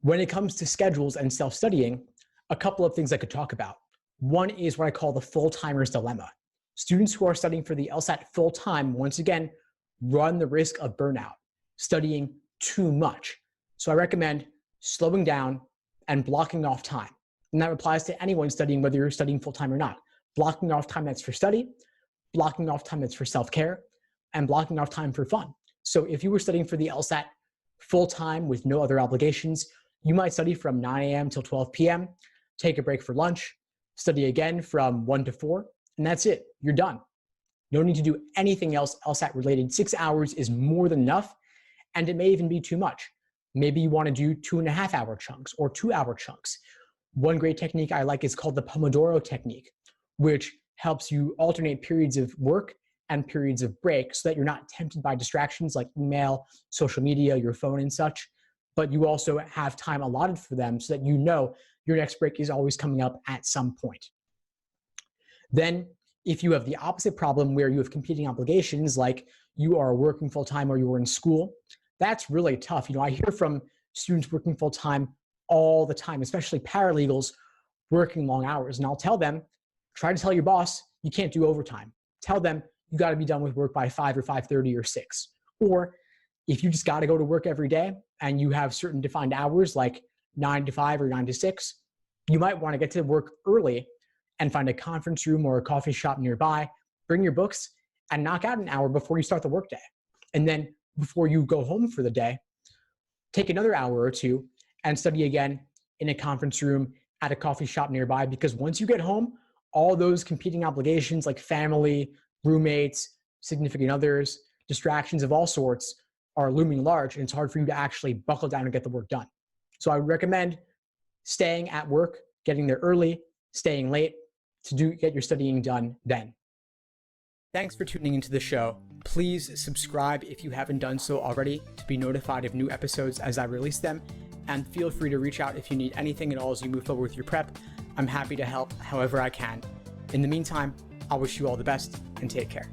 When it comes to schedules and self-studying, a couple of things I could talk about. One is what I call the full-timer's dilemma. Students who are studying for the LSAT full-time, once again, run the risk of burnout, studying too much. So I recommend slowing down and blocking off time. And that applies to anyone studying, whether you're studying full-time or not. Blocking off time that's for study, blocking off time that's for self-care, and blocking off time for fun. So if you were studying for the LSAT full-time with no other obligations, you might study from 9 a.m. till 12 p.m., take a break for lunch, study again from 1 to 4, and that's it. You're done. You don't need to do anything else LSAT related. 6 hours is more than enough, and it may even be too much. Maybe you want to do 2.5-hour chunks or 2-hour chunks. One great technique I like is called the Pomodoro technique, which helps you alternate periods of work and periods of break so that you're not tempted by distractions like email, social media, your phone and such, but you also have time allotted for them so that you know your next break is always coming up at some point. Then, if you have the opposite problem where you have competing obligations, like you are working full-time or you are in school, that's really tough. I hear from students working full-time all the time, especially paralegals working long hours. And I'll tell them, try to tell your boss you can't do overtime. Tell them you got to be done with work by 5 or 5:30 or 6. Or if you just got to go to work every day and you have certain defined hours like 9 to 5 or 9 to 6, you might want to get to work early and find a conference room or a coffee shop nearby, bring your books, and knock out an hour before you start the workday. And then before you go home for the day, take another hour or two and study again in a conference room at a coffee shop nearby, because once you get home, all those competing obligations like family, roommates, significant others, distractions of all sorts are looming large, and it's hard for you to actually buckle down and get the work done. So I would recommend staying at work, getting there early, staying late to get your studying done then. Thanks for tuning into the show. Please subscribe if you haven't done so already to be notified of new episodes as I release them, and feel free to reach out if you need anything at all as you move forward with your prep. I'm happy to help however I can. In the meantime, I wish you all the best and take care.